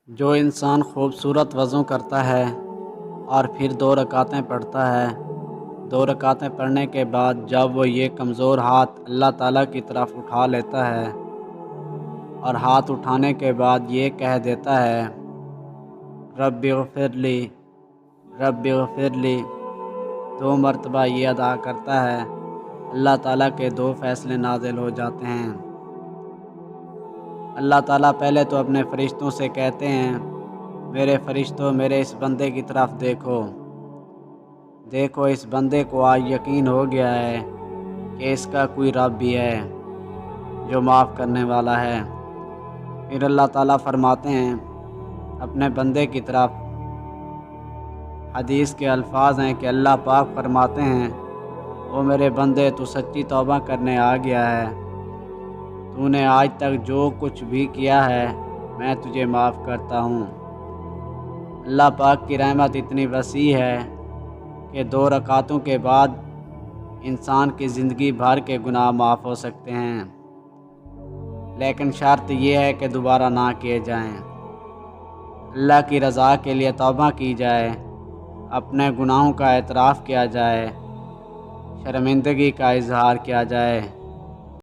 جو انسان خوبصورت وضو کرتا ہے اور پھر 2 رکعتیں پڑھتا ہے، 2 رکعتیں پڑھنے کے بعد جب وہ یہ کمزور ہاتھ اللہ تعالیٰ کی طرف اٹھا لیتا ہے اور ہاتھ اٹھانے کے بعد یہ کہہ دیتا ہے رب اغفر لی رب اغفر لی، 2 مرتبہ یہ ادا کرتا ہے، اللہ تعالیٰ کے 2 فیصلے نازل ہو جاتے ہیں۔ اللہ تعالیٰ پہلے تو اپنے فرشتوں سے کہتے ہیں میرے فرشتوں میرے اس بندے کی طرف دیکھو اس بندے کو آج یقین ہو گیا ہے کہ اس کا کوئی رب بھی ہے جو معاف کرنے والا ہے۔ پھر اللہ تعالیٰ فرماتے ہیں اپنے بندے کی طرف، حدیث کے الفاظ ہیں کہ اللہ پاک فرماتے ہیں او میرے بندے تو سچی توبہ کرنے آ گیا ہے، تو نے آج تک جو کچھ بھی کیا ہے میں تجھے معاف کرتا ہوں۔ اللہ پاک کی رحمت اتنی وسیع ہے کہ 2 رکعتوں کے بعد انسان کی زندگی بھر کے گناہ معاف ہو سکتے ہیں، لیکن شرط یہ ہے کہ دوبارہ نہ کیے جائیں۔ اللہ کی رضا کے لیے توبہ کی جائے، اپنے گناہوں کا اعتراف کیا جائے، شرمندگی کا اظہار کیا جائے۔